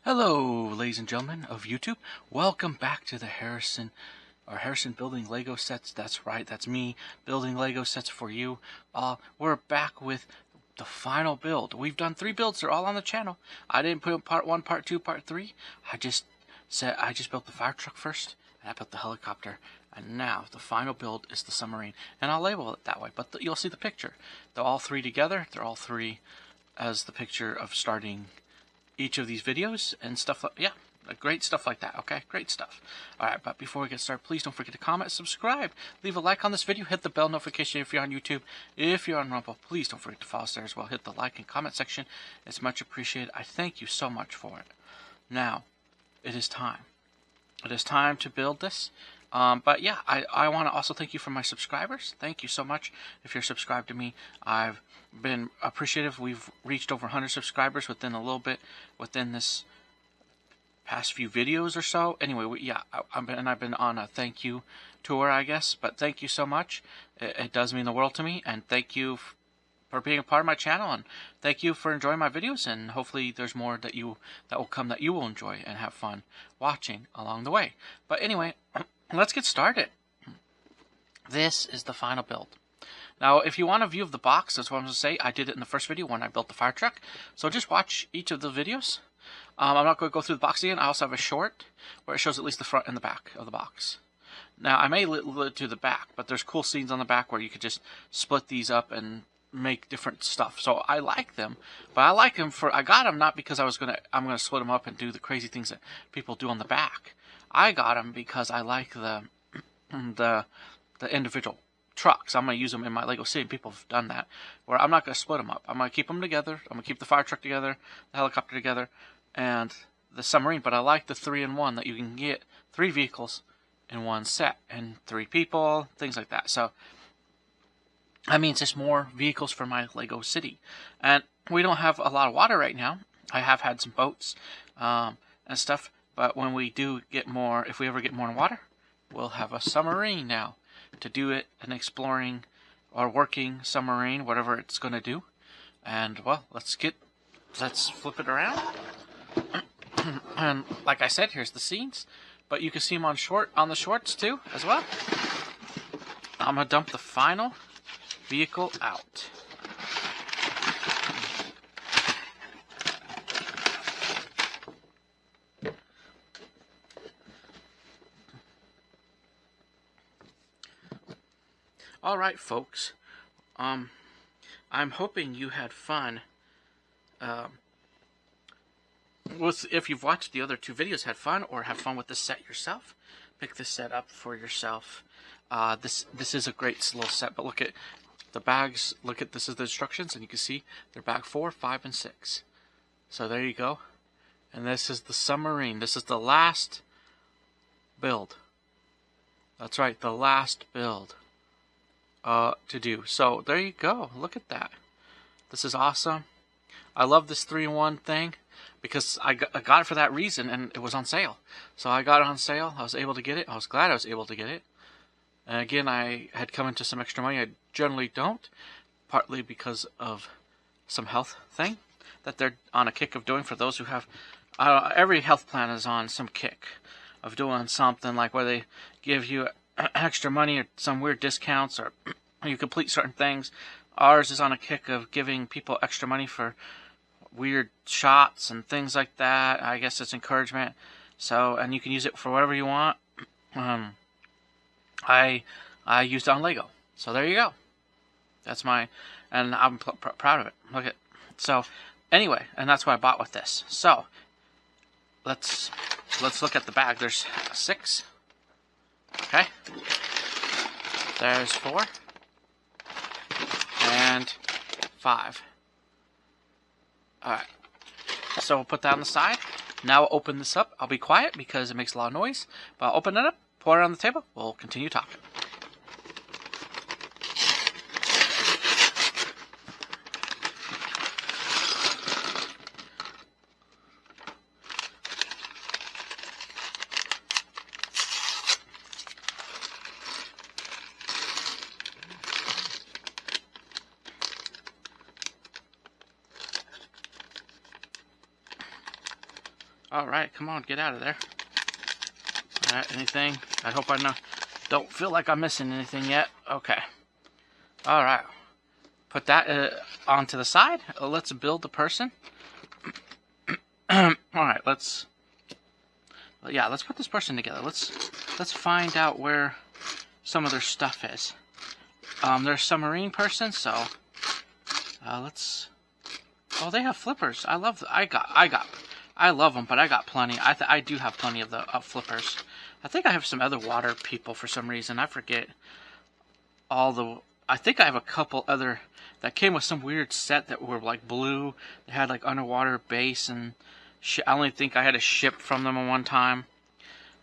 Hello, ladies and gentlemen of YouTube. Welcome back to the Harrison building Lego sets. That's right, that's me building Lego sets for you. We're back with the final build. We've done 3 builds. They're all on the channel. I didn't put part 1, part 2, part 3. I just built the fire truck first, and I built the helicopter. And now the final build is the submarine, and I'll label it that way. But you'll see the picture. They're all 3 together. They're all 3 as the picture of starting each of these videos and stuff like, yeah, great stuff like that. Okay, great stuff. Alright, but before we get started, please don't forget to comment, subscribe, leave a like on this video, hit the bell notification if you're on YouTube. If you're on Rumble, please don't forget to follow us there as well. Hit the like and comment section. It's much appreciated. I thank you so much for it. Now it is time to build this. But yeah, I want to also thank you for my subscribers. Thank you so much if you're subscribed to me. I've been appreciative. We've reached over 100 subscribers within this past few videos or so. Anyway, yeah, I've been on a thank you tour, I guess. But thank you so much. It does mean the world to me. And thank you for being a part of my channel, and thank you for enjoying my videos, and hopefully there's more that will come that you will enjoy and have fun watching along the way. But anyway, let's get started. This is the final build. Now, if you want a view of the box, that's what I'm going to say. I did it in the first video when I built the fire truck. So just watch each of the videos. I'm not going to go through the box again. I also have a short where it shows at least the front and the back of the box. Now, I may lead to the back, but there's cool scenes on the back where you could just split these up and make different stuff. So I like them, but I like them I got them not because I'm gonna split them up and do the crazy things that people do on the back. I got them because I like the individual trucks. I'm gonna use them in my Lego City. People have done that, where I'm not gonna split them up. I'm gonna keep them together. I'm gonna keep the fire truck together, the helicopter together, and the submarine. But I like the 3-in-1 that you can get 3 vehicles in one set and 3 people, things like that. So that means there's more vehicles for my Lego City. And we don't have a lot of water right now. I have had some boats and stuff. But when we do get more, if we ever get more water, we'll have a submarine now to do it, an exploring or working submarine, whatever it's going to do. And, well, let's flip it around. And like I said, here's the scenes. But you can see them on the shorts too, as well. I'm going to dump the final vehicle out. All right, folks. I'm hoping you had fun. If you've watched the other 2 videos, had fun, or have fun with this set yourself. Pick this set up for yourself. This is a great little set, but look at the bags. This is the instructions, and you can see they're bag 4, 5, and 6. So there you go. And this is the submarine. This is the last build. That's right, the last build to do. So there you go. Look at that. This is awesome. I love this 3-in-1 thing because I got it for that reason, and it was on sale. So I got it on sale. I was able to get it. I was glad I was able to get it. And again, I had come into some extra money. I generally don't, partly because of some health thing that they're on a kick of doing for those who have. Every health plan is on some kick of doing something like where they give you extra money or some weird discounts, or you complete certain things. Ours is on a kick of giving people extra money for weird shots and things like that. I guess it's encouragement. So, and you can use it for whatever you want. I used it on Lego. So there you go. That's and I'm proud of it. Look at. So anyway, and that's what I bought with this. So let's look at the bag. There's 6. Okay. There's 4 and 5. All right. So we'll put that on the side. Now I'll open this up. I'll be quiet because it makes a lot of noise. But I'll open it up, pour it on the table. We'll continue talking. Alright, come on, get out of there. Alright, anything? I hope I don't feel like I'm missing anything yet. Okay. Alright. Put that onto the side. Let's build the person. Alright, let's put this person together. Let's find out where some of their stuff is. They're a submarine person, so let's. Oh, they have flippers. I love them, but I got plenty. I do have plenty of the flippers. I think I have some other water people for some reason. I forget all the. I think I have a couple other that came with some weird set that were like blue. They had like underwater base and. I only think I had a ship from them at one time.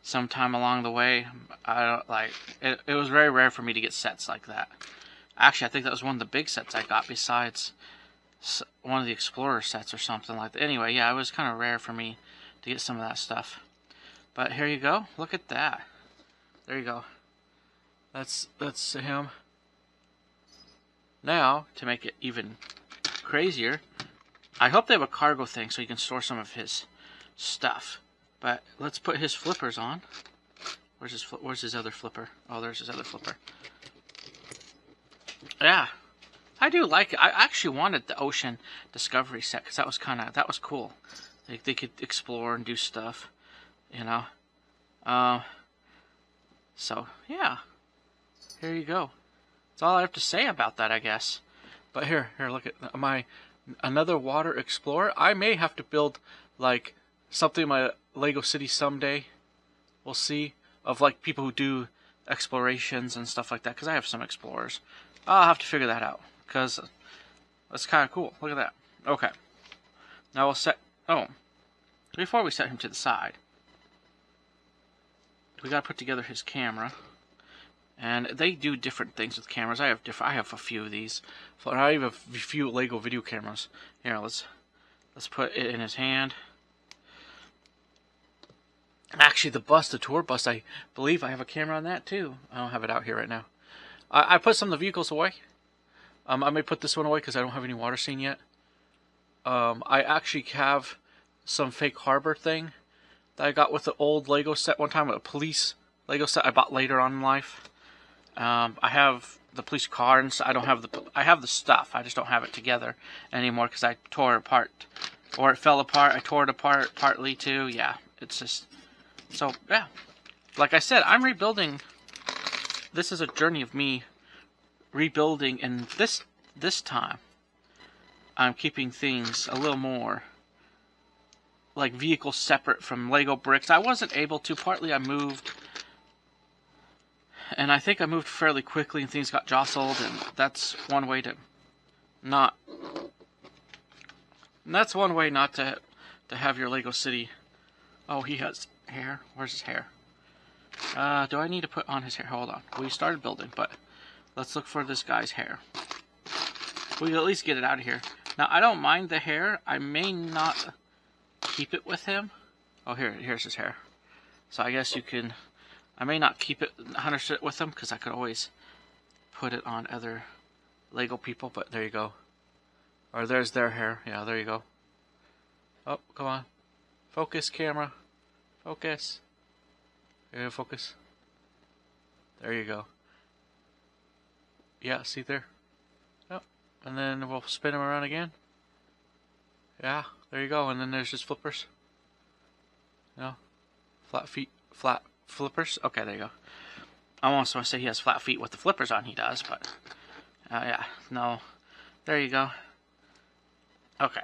Sometime along the way, it was very rare for me to get sets like that. Actually, I think that was one of the big sets I got besides one of the Explorer sets or something like that. Anyway, yeah, it was kind of rare for me to get some of that stuff. But here you go. Look at that. There you go. That's him. Now, to make it even crazier, I hope they have a cargo thing so you can store some of his stuff. But let's put his flippers on. Where's his other flipper? Oh, there's his other flipper. Yeah, I do like it. I actually wanted the ocean discovery set because that was cool. They could explore and do stuff, you know. So yeah, here you go. That's all I have to say about that, I guess. But here, look at another water explorer. I may have to build like something in my Lego City someday. We'll see, of like people who do explorations and stuff like that, because I have some explorers. I'll have to figure that out because that's kind of cool. Look at that. Okay, now we'll set. Oh, before we set him to the side, we gotta put together his camera. And they do different things with cameras. I have a few of these. I have a few Lego video cameras. Here, let's put it in his hand. Actually, the tour bus, I believe I have a camera on that too. I don't have it out here right now. I put some of the vehicles away. I may put this one away because I don't have any water scene yet. I actually have some fake harbor thing that I got with the old Lego set one time, a police Lego set I bought later on in life. I have the police car, and I don't have I have the stuff. I just don't have it together anymore because I tore it apart, or it fell apart. I tore it apart partly too. Yeah, it's just so yeah. Like I said, I'm rebuilding. This is a journey of me rebuilding, and this time I'm keeping things a little more like vehicles separate from Lego bricks. I wasn't able to. Partly I moved. And I think I moved fairly quickly and things got jostled, and that's one way to not... And that's one way not to have your Lego City... Oh, he has hair. Where's his hair? Do I need to put on his hair? Hold on. We started building, but let's look for this guy's hair. We can at least get it out of here. Now, I don't mind the hair. I may not keep it with him. Oh, here's his hair. So I guess you can... I may not keep it 100% with them because I could always put it on other Lego people, but there you go. Or there's their hair. Yeah, there you go. Oh, come on. Focus, camera. Focus. Yeah, focus. There you go. Yeah, see there? Oh, and then we'll spin him around again. Yeah, there you go. And then there's his flippers. No, flat feet, flat flippers. Okay, there you go. I almost want to say he has flat feet with the flippers on. He does, but yeah, no. There you go. Okay.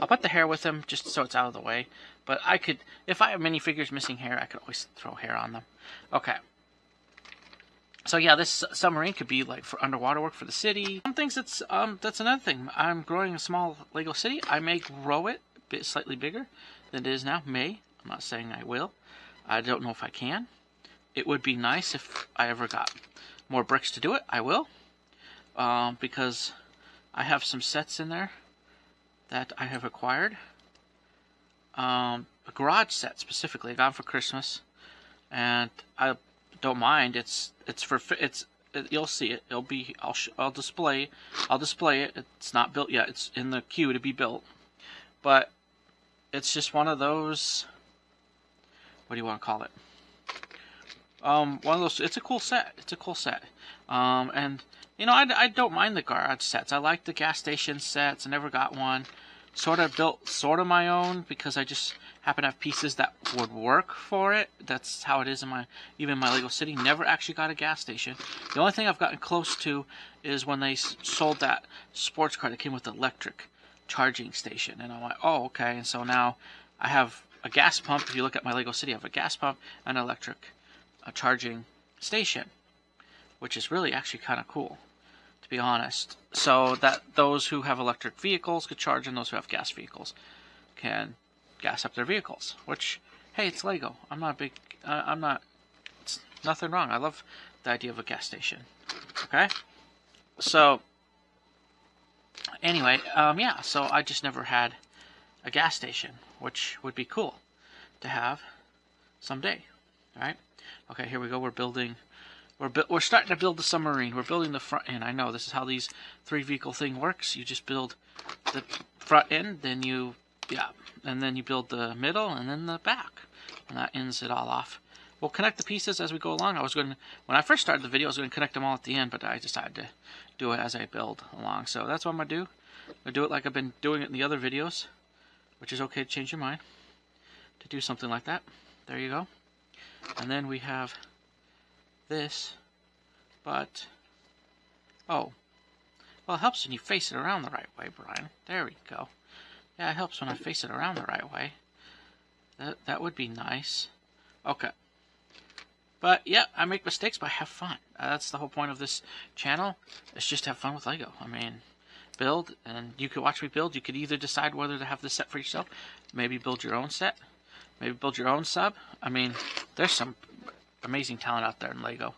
I'll put the hair with him just so it's out of the way. But I could, if I have minifigures missing hair, I could always throw hair on them. Okay. So yeah, this submarine could be like for underwater work for the city. Some things that's another thing. I'm growing a small Lego city. I may grow it a bit slightly bigger than it is now. May. I'm not saying I will. I don't know if I can. It would be nice if I ever got more bricks to do it. I will. Because I have some sets in there that I have acquired. A garage set specifically. I got them for Christmas. And I don't mind. You'll see it. It'll be. I'll display it. It's not built yet. It's in the queue to be built. But it's just one of those, what do you want to call it? One of those, it's a cool set. It's a cool set. And, you know, I don't mind the garage sets. I like the gas station sets. I never got one. Sort of built my own because I just happen to have pieces that would work for it. That's how it is in even my Lego City. Never actually got a gas station. The only thing I've gotten close to is when they sold that sports car that came with electric charging station. And I'm like, oh, okay. And so now I have a gas pump. If you look at my Lego City, I have a gas pump and an electric charging station, which is really actually kind of cool, to be honest. So that those who have electric vehicles could charge, and those who have gas vehicles can gas up their vehicles. Which, hey, it's Lego. I'm not a big. It's nothing wrong. I love the idea of a gas station. Okay. So anyway, yeah. So I just never had a gas station, which would be cool to have someday. All right. Okay, here we go. We're building. We're starting to build the submarine. We're building the front end. I know this is how these 3-vehicle thing works. You just build the front end, then you and then you build the middle, and then the back, and that ends it all off. We'll connect the pieces as we go along. When I first started the video, I was going to connect them all at the end, but I decided to do it as I build along. So that's what I'm gonna do. I'm gonna do it like I've been doing it in the other videos, which is okay to change your mind to do something like that. There you go. And then we have this, but oh, well, it helps when you face it around the right way, Brian. There we go. Yeah, it helps when I face it around the right way. That would be nice. Okay. But yeah, I make mistakes, but I have fun. That's the whole point of this channel. It's just to have fun with Lego. I mean, build, and you could watch me build. You could either decide whether to have this set for yourself, maybe build your own set, maybe build your own sub. I mean, there's some amazing talent out there in Lego.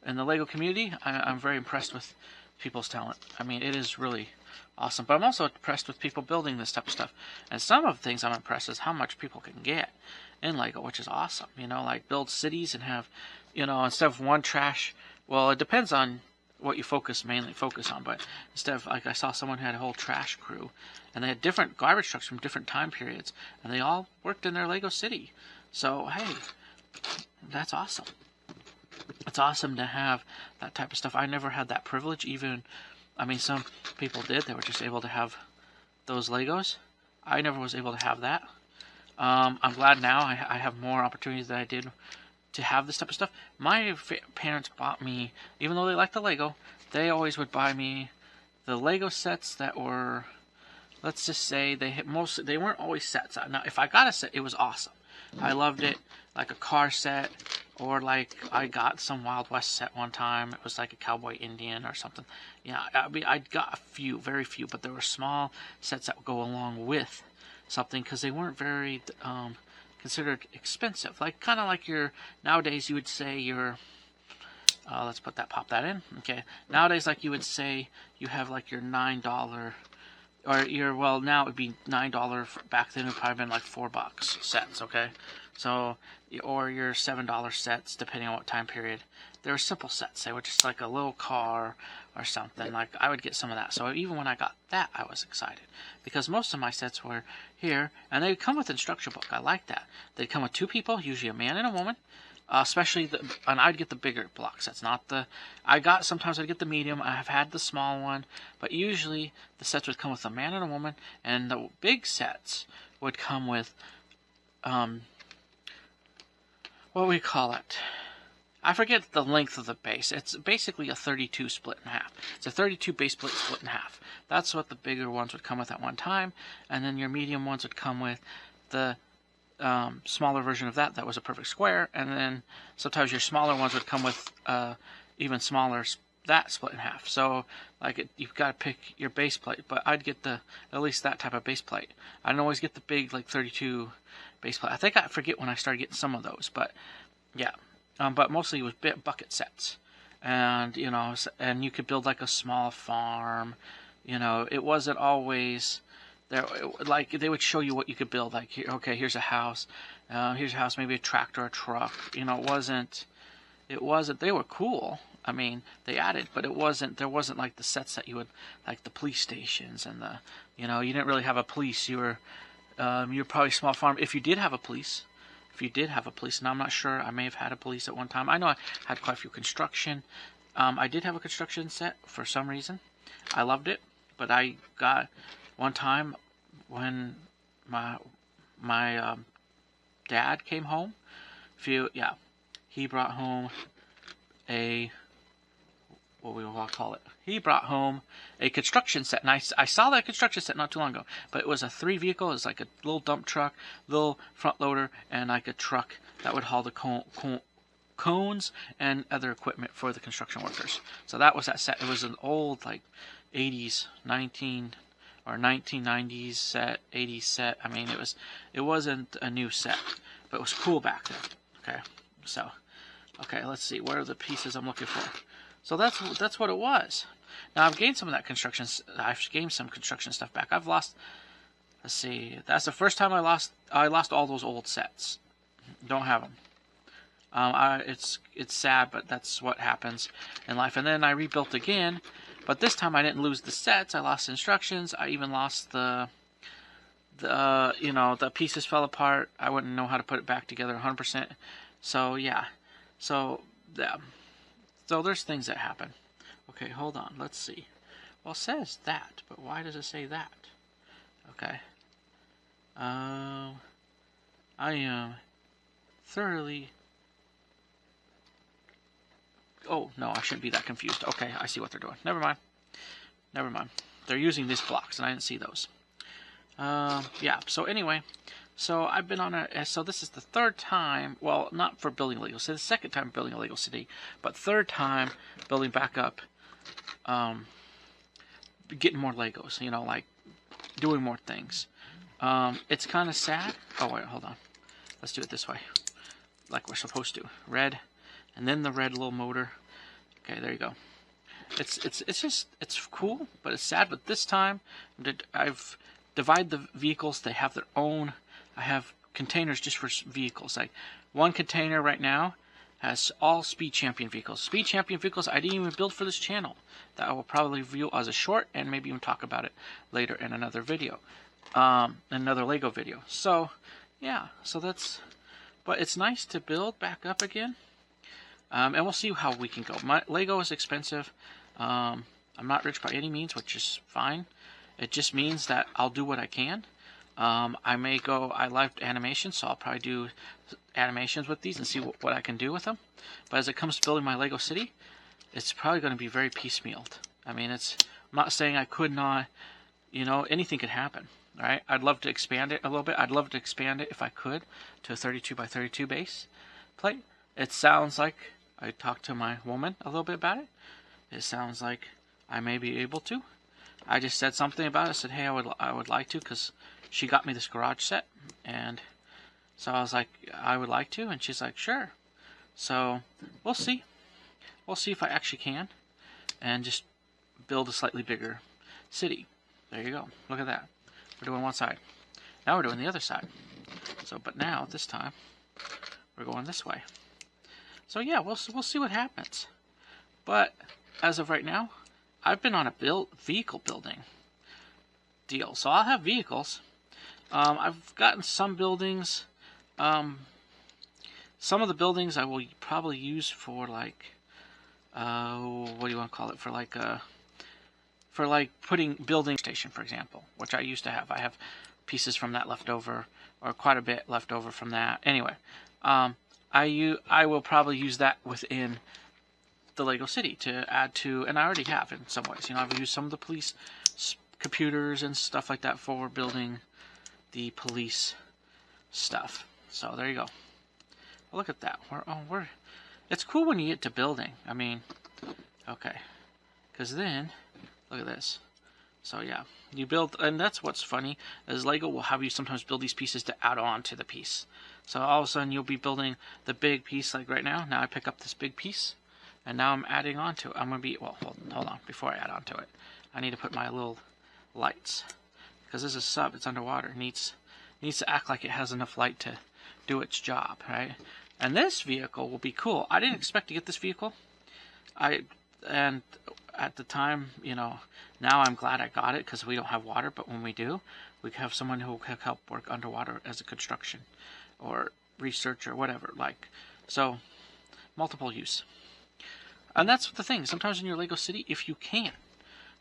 In the Lego community, I'm very impressed with people's talent. I mean, it is really awesome. But I'm also impressed with people building this type of stuff. And some of the things I'm impressed is how much people can get in Lego, which is awesome. You know, like build cities and have, you know, instead of one trash, well, it depends on what you mainly focus on. But instead of, like, I saw someone who had a whole trash crew, and they had different garbage trucks from different time periods, and they all worked in their Lego city. So, hey, that's awesome. It's awesome to have that type of stuff. I never had that privilege. Even, I mean, some people did. They were just able to have those Legos. I never was able to have that. I'm glad now I have more opportunities than I did to have this type of stuff. My parents bought me, even though they liked the Lego, they always would buy me the Lego sets that were, let's just say, they weren't always sets. Now, if I got a set, it was awesome. I loved it, like a car set, or like I got some Wild West set one time. It was like a Cowboy Indian or something. Yeah, I mean, I got a few, very few, but there were small sets that would go along with something because they weren't very considered expensive. Like kind of like nowadays you would say let's pop that in. Okay, nowadays like you would say you have like your $9. Or now it would be $9. Back then it would probably been like $4 sets, okay? So, or your $7 sets, depending on what time period. They were simple sets. They were just like a little car or something. Like, I would get some of that. So even when I got that, I was excited. Because most of my sets were here, and they would come with instruction book. I like that. They'd come with 2 people, usually a man and a woman. Especially, and I'd get the bigger block sets, not the, sometimes I'd get the medium, I have had the small one, but usually the sets would come with a man and a woman, and the big sets would come with, what do we call it? I forget the length of the base. It's basically a 32 split in half. It's a 32 base plate split in half. That's what the bigger ones would come with at one time, and then your medium ones would come with the smaller version of that was a perfect square, and then sometimes your smaller ones would come with even smaller that split in half. So like you've got to pick your base plate, but I'd get at least that type of base plate. I don't always get the big like 32 base plate. I think I forget when I started getting some of those, but yeah. But mostly it was bucket sets, and you know, and you could build like a small farm. You know, it wasn't always. Like they would show you what you could build. Like, okay, here's a house. Here's a house, maybe a tractor, a truck. You know, it wasn't. They were cool. I mean, they added, but it wasn't. There wasn't like the sets that you would, like the police stations and the. You know, you didn't really have a police. You were You're probably a small farm. If you did have a police, now I'm not sure. I may have had a police at one time. I know I had quite a few construction. I did have a construction set for some reason. I loved it, but I got one time when my dad came home. He brought home a, what we will call it. He brought home a construction set, and I saw that construction set not too long ago. But it was a 3-vehicle. It was like a little dump truck, little front loader, and like a truck that would haul the cones and other equipment for the construction workers. So that was that set. It was an old like 80s, 1990s set, 80s set. I mean, it wasn't a new set, but it was cool back then. Okay, so let's see. What are the pieces I'm looking for? So that's what it was. Now I've gained some of that construction. I've gained some construction stuff back. I've lost. Let's see. That's the first time I lost all those old sets. Don't have them. It's sad, but that's what happens in life. And then I rebuilt again, but this time I didn't lose the sets. I lost instructions. I even lost the pieces fell apart. I wouldn't know how to put it back together 100%. So yeah. So there's things that happen. Okay, hold on. Let's see. Well, it says that, but why does it say that? Okay. I am thoroughly... Oh, no, I shouldn't be that confused. Okay, I see what they're doing. Never mind. They're using these blocks, and I didn't see those. Yeah, so anyway... So I've been on so this is the third time, well, not for building Lego City, the second time building a Lego City, but third time building back up, getting more Legos, like doing more things. It's kind of sad. Oh, wait, hold on. Let's do it this way, like we're supposed to. Red, and then the red little motor. Okay, there you go. It's cool, but it's sad. But this time, I've divided the vehicles. They have their own. I have containers just for vehicles. Like one container right now has all Speed Champion vehicles. Speed Champion vehicles I didn't even build for this channel. That I will probably review as a short and maybe even talk about it later in another video. Another Lego video. So, yeah. So that's... But it's nice to build back up again. And we'll see how we can go. Lego is expensive. I'm not rich by any means, which is fine. It just means that I'll do what I can. I like animation, so I'll probably do animations with these and see what I can do with them. But as it comes to building my Lego City, it's probably going to be very piecemealed. I mean, I'm not saying I could not, anything could happen, right? I'd love to expand it a little bit. I'd love to expand it if I could to a 32 by 32 base plate. It sounds like, I talked to my woman a little bit about it. It sounds like I may be able to. I just said something about it. I said, hey, I would like to, because she got me this garage set, and so I was like, I would like to, and she's like, sure. So we'll see. We'll see if I actually can, and just build a slightly bigger city. There you go. Look at that. We're doing one side. Now we're doing the other side. So, but now this time we're going this way. So yeah, we'll see what happens. But as of right now, I've been on a vehicle building deal. So I'll have vehicles. I've gotten some buildings. Some of the buildings I will probably use for like, what do you want to call it? For like building station, for example, which I used to have. I have pieces from that left over, or quite a bit left over from that. Anyway, I will probably use that within the Lego City to add to, and I already have in some ways. I've used some of the police computers and stuff like that for building the police stuff. So there you go. Look at that. It's cool when you get to building. I mean, okay, because then look at this. So yeah, you build, and that's what's funny is Lego will have you sometimes build these pieces to add on to the piece. So all of a sudden you'll be building the big piece like right now. Now I pick up this big piece, and now I'm adding on to it. I'm gonna be hold on. Before I add on to it, I need to put my little lights, because this is a sub. It's underwater. It needs to act like it has enough light to do its job, right? And this vehicle will be cool. I didn't expect to get this vehicle. and at the time, you know, now I'm glad I got it because we don't have water, but when we do, we have someone who can help work underwater as a construction or research or whatever. Like, so multiple use. And that's the thing. Sometimes in your Lego City, if you can,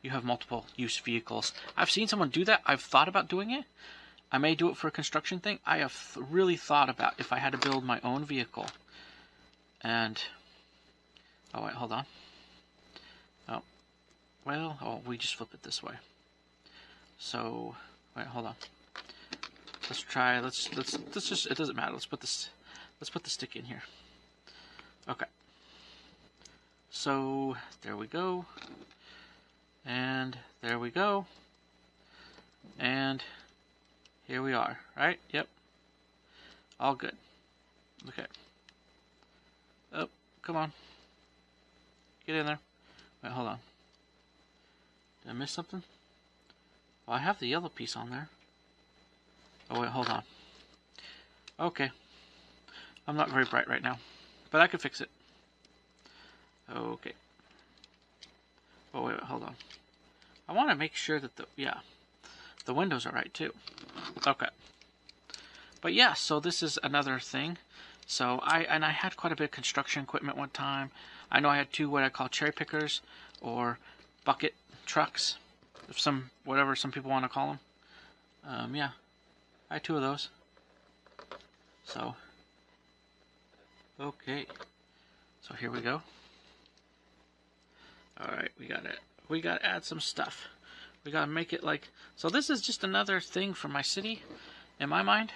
you have multiple use vehicles. I've seen someone do that. I've thought about doing it. I may do it for a construction thing. I have really thought about if I had to build my own vehicle. And, oh wait, hold on. Oh, well, oh, we just flip it this way. So, wait, hold on. Let's try, let's just, it doesn't matter. Let's put the stick in here. Okay. So, there we go. And there we go. And here we are, right? Yep. All good. Okay. Oh, come on. Get in there. Wait, hold on. Did I miss something? Well, I have the yellow piece on there. Oh, wait, hold on. Okay. I'm not very bright right now, but I can fix it. Okay. Oh, wait, hold on. I want to make sure that the windows are right too. Okay. But yeah, so this is another thing. So I had quite a bit of construction equipment one time. I know I had two what I call cherry pickers or bucket trucks, whatever some people want to call them. Yeah, I had two of those. So okay. So here we go. All right, we gotta add some stuff. We gotta make it like, so this is just another thing for my city, in my mind.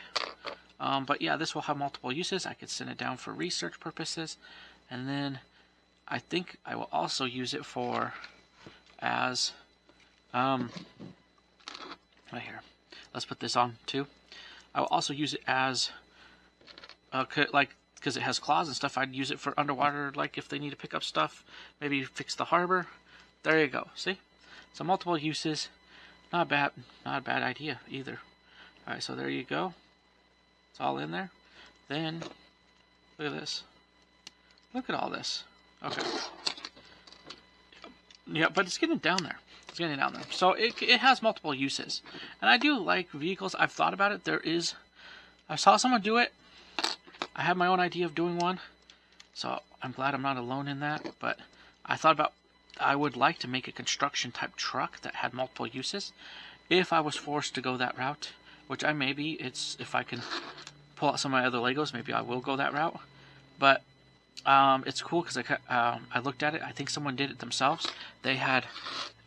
But yeah, this will have multiple uses. I could send it down for research purposes, and then I think I will also use it for as right here. Let's put this on too. I will also use it as like, because it has claws and stuff, I'd use it for underwater, like if they need to pick up stuff, maybe fix the harbor. There you go. See? So multiple uses. Not a bad idea either. Alright, so there you go. It's all in there. Then, look at this. Look at all this. Okay. Yeah, but it's getting down there. It's getting down there. So it has multiple uses. And I do like vehicles. I've thought about it. I saw someone do it. I have my own idea of doing one, so I'm glad I'm not alone in that, but I thought about, I would like to make a construction type truck that had multiple uses. If I was forced to go that route, which I may be, if I can pull out some of my other Legos, maybe I will go that route. But it's cool because I looked at it. I think someone did it themselves. They had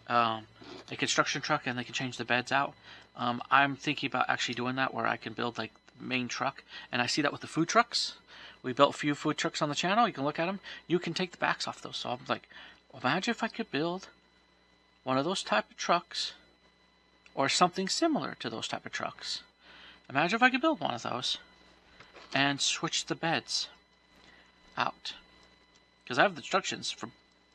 a construction truck and they could change the beds out. I'm thinking about actually doing that where I can build like main truck, and I see that with the food trucks. We built a few food trucks on the channel. You can look at them. You can take the backs off those. So I'm like, imagine if I could build one of those type of trucks or something similar to those type of trucks. Imagine if I could build one of those and switch the beds out, because I have the instructions for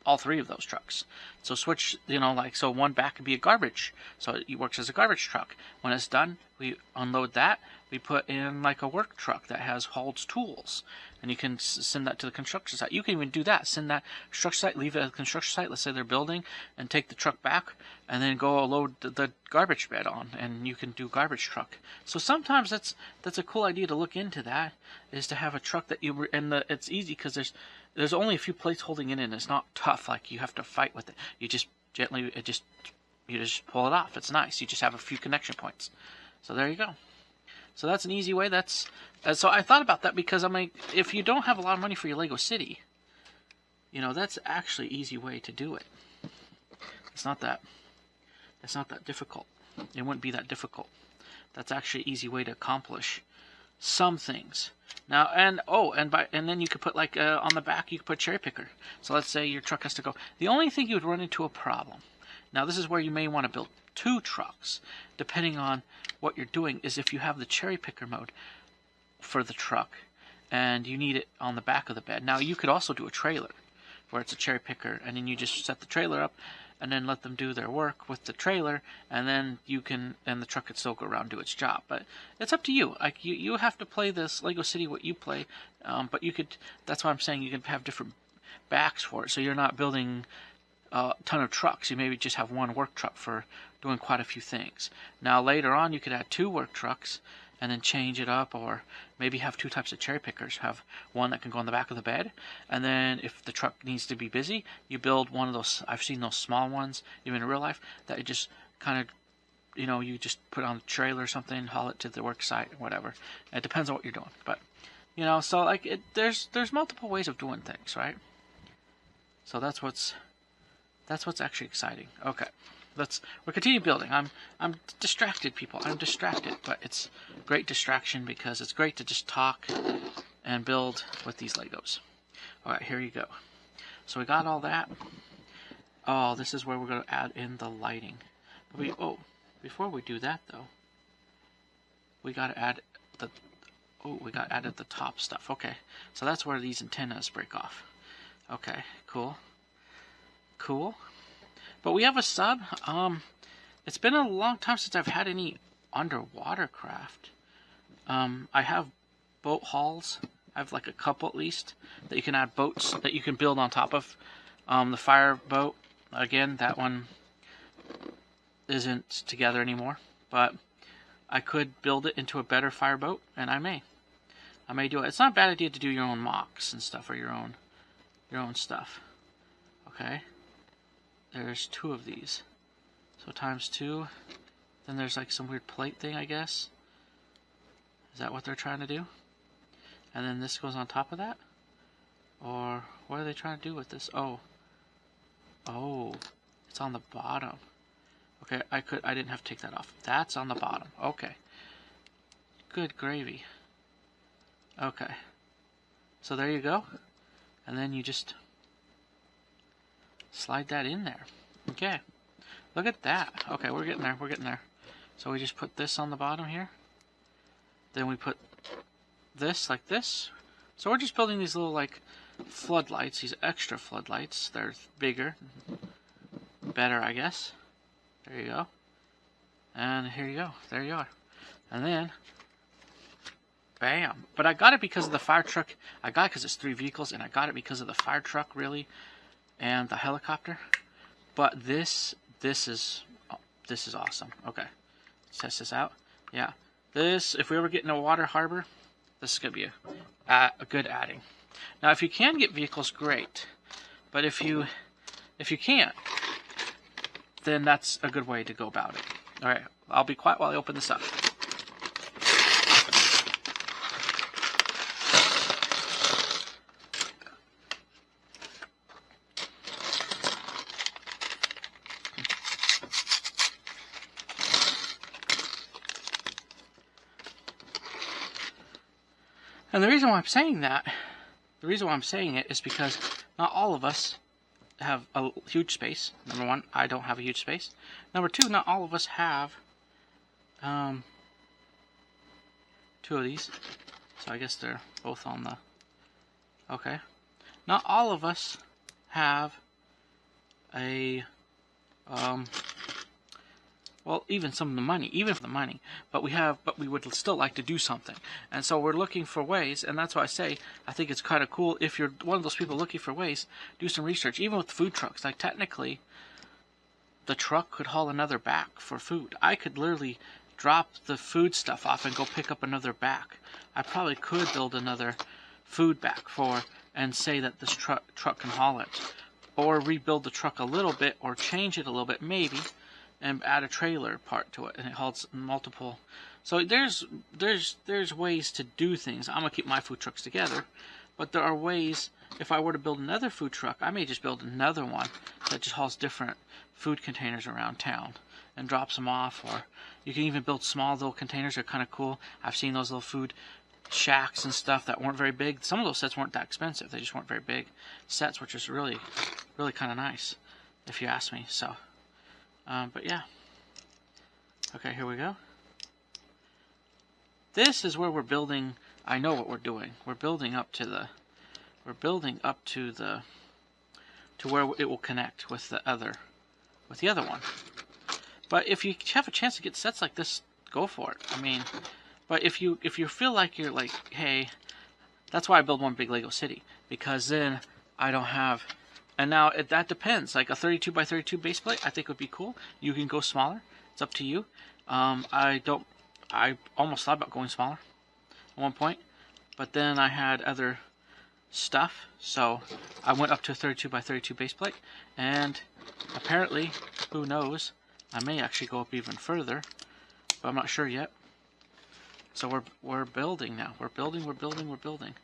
all three of those trucks. So switch, like, so one back could be a garbage, so it works as a garbage truck. When it's done, we unload that. We put in like a work truck that holds tools, and you can send that to the construction site. You can even do that. Send that construction site, leave it at the construction site. Let's say they're building, and take the truck back, and then go load the garbage bed on, and you can do garbage truck. So sometimes that's a cool idea to look into. That is to have a truck that it's easy because there's only a few plates holding it in. It's not tough, like you have to fight with it. You just gently, you just pull it off. It's nice. You just have a few connection points. So there you go. So that's an easy way. So I thought about that because I'm like, if you don't have a lot of money for your Lego City, that's actually an easy way to do it. It's not that difficult. It wouldn't be that difficult. That's actually an easy way to accomplish some things. Now, and then you could put like on the back, you could put cherry picker. So let's say your truck has to go. The only thing you would run into a problem. Now this is where you may want to build two trucks, depending on what you're doing, is if you have the cherry picker mode for the truck and you need it on the back of the bed. Now you could also do a trailer where it's a cherry picker, and then you just set the trailer up and then let them do their work with the trailer, and then the truck could still go around and do its job. But it's up to you. Like you have to play this Lego City what you play, but you could. That's why I'm saying you can have different backs for it, so you're not building a ton of trucks. You maybe just have one work truck for doing quite a few things. Now later on you could add 2 work trucks and then change it up, or maybe have 2 types of cherry pickers. Have one that can go on the back of the bed, and then if the truck needs to be busy, you build one of those. I've seen those small ones, even in real life, that you just kind of, you just put on a trailer or something, haul it to the work site, or whatever. It depends on what you're doing, but so like there's multiple ways of doing things, right? So that's what's actually exciting. Okay. We're continue building. I'm distracted, people. I'm distracted, but it's great distraction because it's great to just talk and build with these Legos. All right, here you go. So we got all that. Oh, this is where we're going to add in the lighting. Before we do that though, we got to add the added the top stuff. Okay, so that's where these antennas break off. Okay, cool. But we have a sub. It's been a long time since I've had any underwater craft. I have boat hulls. I have like a couple at least that you can add boats that you can build on top of. The fire boat, again, that one isn't together anymore, but I could build it into a better fire boat, and I may do it. It's not a bad idea to do your own mocks and stuff, or your own stuff. Okay. There's 2 of these. So times 2. Then there's like some weird plate thing, I guess. Is that what they're trying to do? And then this goes on top of that? Or what are they trying to do with this? Oh, it's on the bottom. Okay, I didn't have to take that off. That's on the bottom. Okay. Good gravy. Okay. So there you go. And then you just slide that in there. Okay. Look at that. Okay, we're getting there. So we just put this on the bottom here. Then we put this like this. So we're just building these little like floodlights, these extra floodlights. They're bigger. Better, I guess. There you go. And here you go. There you are. And then bam. But I got it because of the fire truck. I got it because it's 3 vehicles, and I got it because of the fire truck, really, and the helicopter. But this is awesome. Okay, let's test this out. Yeah, this, if we ever get in a water harbor, this is gonna be a good adding. Now, if you can get vehicles, great. But if you can't, then that's a good way to go about it. All right, I'll be quiet while I open this up. And the reason why I'm saying it is because not all of us have a huge space. Number 1, I don't have a huge space. Number 2, not all of us have 2 of these. So I guess they're both on the... Okay. Not all of us have a... well, even some of the money, but we would still like to do something. And so we're looking for ways, and that's why I say I think it's kind of cool if you're one of those people looking for ways, do some research. Even with food trucks, like technically the truck could haul another back for food. I could literally drop the food stuff off and go pick up another back. I probably could build another food back and say that this truck can haul it, or rebuild the truck a little bit, or change it a little bit maybe, and add a trailer part to it, and it hauls multiple. So there's ways to do things. I'm gonna keep my food trucks together, but there are ways. If I were to build another food truck, I may just build another one that just hauls different food containers around town and drops them off. Or you can even build small little containers. They're kind of cool. I've seen those little food shacks and stuff that weren't very big. Some of those sets weren't that expensive. They just weren't very big sets, which is really kind of nice, if you ask me. So. But yeah. Okay, here we go. This is where we're building. I know what we're doing. We're building up to where it will connect with the other one. But if you have a chance to get sets like this, go for it. I mean, but if you feel like you're like, hey, that's why I build one big Lego city, because then I don't have. And now that depends. Like a 32 by 32 base plate, I think would be cool. You can go smaller. It's up to you. I almost thought about going smaller at one point, but then I had other stuff, so I went up to a 32 by 32 base plate, and apparently, who knows, I may actually go up even further, but I'm not sure yet. So we're building now. We're building.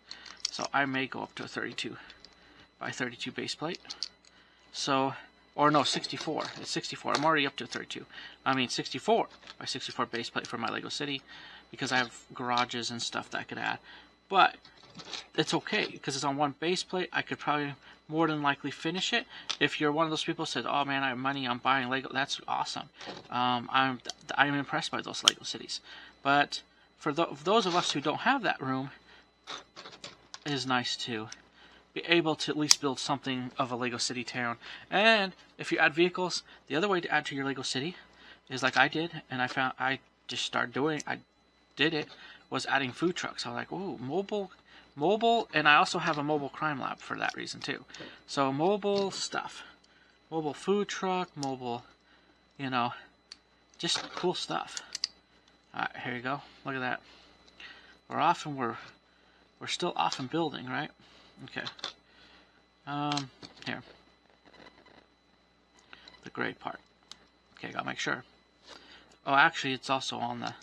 So I may go up to a 32 by 32 base plate. So, or no, 64. It's 64. I'm already up to 32. I mean 64 by 64 base plate for my Lego City, because I have garages and stuff that I could add. But it's okay, because it's on one base plate. I could probably more than likely finish it. If you're one of those people who said, oh man, I have money, I'm buying Lego, that's awesome. I'm impressed by those Lego cities. But for those of us who don't have that room, it is nice to be able to at least build something of a Lego City town. And if you add vehicles, the other way to add to your Lego City is like I did, and I just started doing, I did it, was adding food trucks. I was like, ooh, mobile, and I also have a mobile crime lab for that reason too. So mobile stuff, mobile food truck, mobile, you know, just cool stuff. Alright, here you go. Look at that. We're off, and we're still off and building, right? Okay. Here. The gray part. Okay, gotta make sure. Oh, actually, it's also on the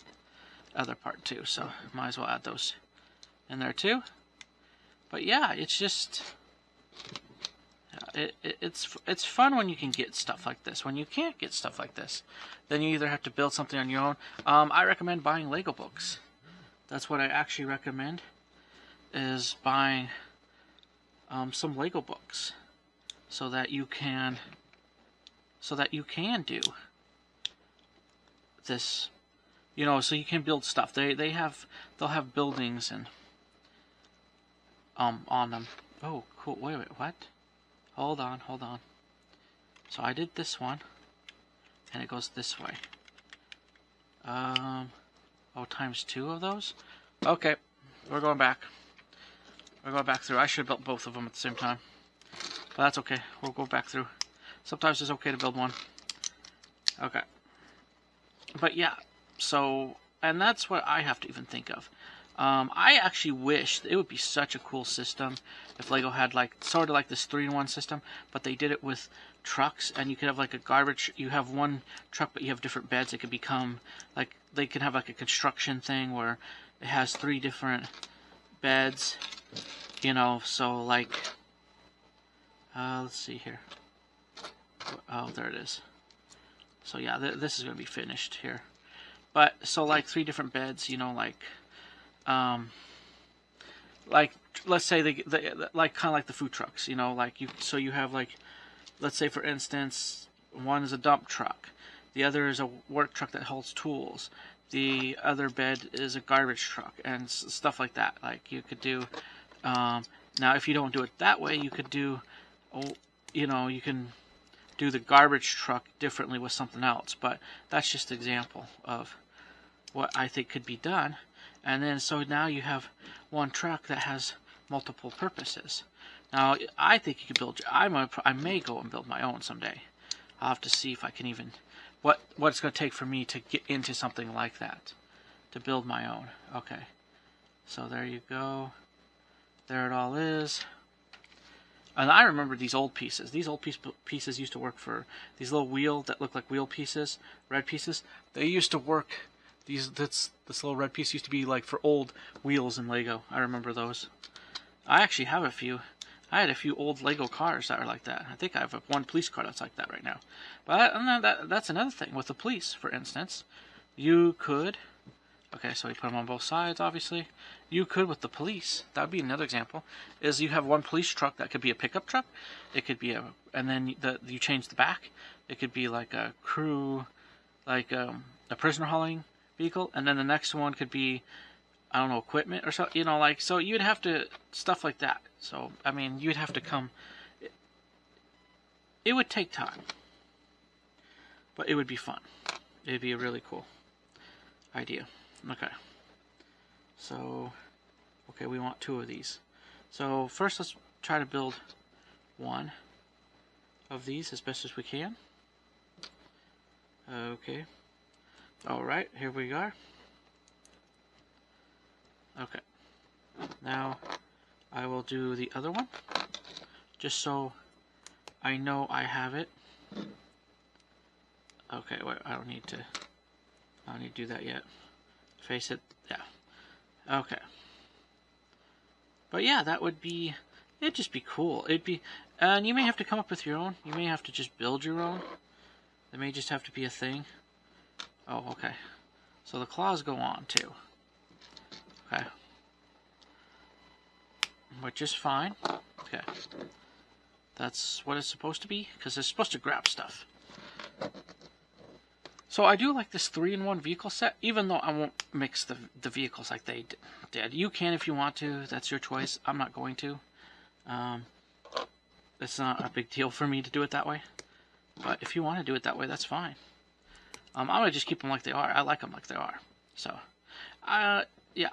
other part too, so might as well add those in there too. But yeah, it's just it's fun when you can get stuff like this. When you can't get stuff like this, then you either have to build something on your own. I recommend buying Lego books. That's what I actually recommend, is buying some Lego books so that you can do this, you know, so you can build stuff. They'll have buildings and on them. Oh, cool. Wait, what? Hold on. So I did this one, and it goes this way. Oh, times 2 of those? Okay, we're going back. We're going back through. I should have built both of them at the same time, but that's okay. We'll go back through. Sometimes it's okay to build one. Okay. But yeah, so, and that's what I have to even think of. I actually wish it would be such a cool system if Lego had like sort of like this 3-in-1 system, but they did it with trucks, and you could have like a garbage. You have one truck, but you have different beds. It could become like they can have like a construction thing where it has 3 different beds. You know, so like, let's see here. Oh, there it is. So yeah, this is gonna be finished here. But so like 3 different beds, you know, like let's say they like kind of like the food trucks, you know, like you have like, let's say for instance, one is a dump truck, the other is a work truck that holds tools, the other bed is a garbage truck, and stuff like that. Like you could do, now if you don't do it that way, you could do, you know, you can do the garbage truck differently with something else, but that's just an example of what I think could be done. And then so now you have one truck that has multiple purposes. Now I think you could build, I may go and build my own someday. I'll have to see if I can even, what it's going to take for me to get into something like that, to build my own. Okay, so there you go. There it all is. And I remember these old pieces. These old pieces used to work for these little wheel that look like wheel pieces, red pieces. They used to work. This little red piece used to be like for old wheels in Lego. I remember those. I actually have a few. I had a few old Lego cars that are like that. I think I have one police car that's like that right now. But that's another thing with the police, for instance. You could. Okay, so we put them on both sides, obviously. You could with the police. That would be another example. Is you have one police truck that could be a pickup truck. It could be and then you change the back. It could be like a crew, like a prisoner hauling vehicle, and then the next one could be, I don't know, equipment or so, you know, like, so you'd have to, stuff like that. So, I mean, you'd have to come, it would take time, but it would be fun. It'd be a really cool idea. Okay. So, okay, we want 2 of these. So, first let's try to build one of these as best as we can. Okay. Alright, here we are. Okay. Now, I will do the other one, just so I know I have it. Okay, wait, I don't need to do that yet. Face it, yeah. Okay. But yeah, that would be, it'd just be cool. It'd be, and you may have to come up with your own. You may have to just build your own. There may just have to be a thing. Oh, okay. So the claws go on too. Okay. Which is fine. Okay. That's what it's supposed to be, because it's supposed to grab stuff. So I do like this 3-in-1 vehicle set, even though I won't mix the vehicles like they did. You can if you want to. That's your choice. I'm not going to. It's not a big deal for me to do it that way. But if you want to do it that way, that's fine. I'm going to just keep them like they are. I like them like they are. So, yeah.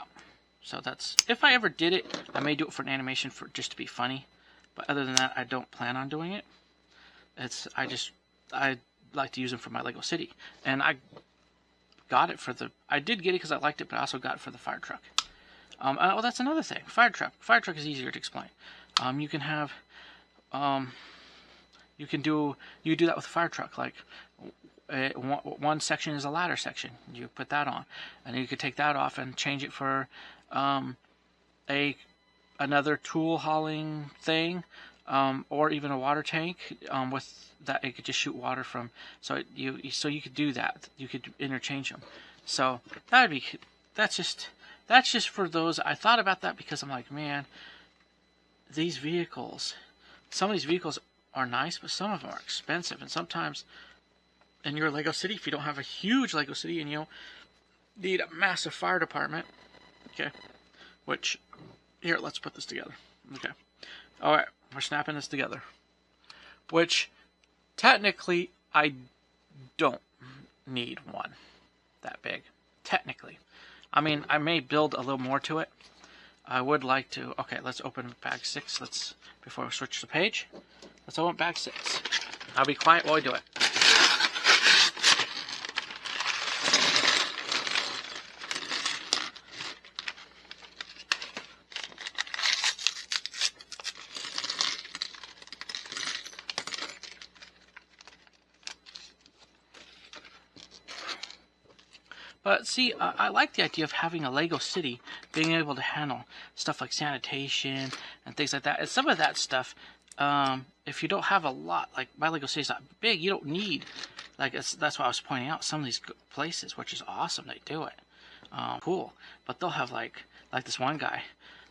So that's, if I ever did it, I may do it for an animation for just to be funny. But other than that, I don't plan on doing it. I like to use them for my Lego City. And I got it for I did get it because I liked it, but I also got it for the fire truck. Oh, that's another thing. Fire truck. Fire truck is easier to explain. You can have, you do that with a fire truck. Like, one section is a ladder section. You put that on, and you could take that off and change it for another tool hauling thing, or even a water tank with that. It could just shoot water from. So you could do that. You could interchange them. So that's just for those. I thought about that because I'm like, man, these vehicles. Some of these vehicles are nice, but some of them are expensive, and sometimes in your Lego City, if you don't have a huge Lego City and you need a massive fire department, okay, which, here, let's put this together, okay, alright, we're snapping this together, which, technically, I don't need one that big, technically. I mean, I may build a little more to it. I would like to, okay, let's open bag 6, before we switch the page, let's open bag 6. I'll be quiet while I do it. But see, I like the idea of having a Lego City being able to handle stuff like sanitation and things like that. And some of that stuff, if you don't have a lot, like my Lego City is not big, you don't need, like, that's why I was pointing out some of these places, which is awesome, they do it. Cool. But they'll have, like this one guy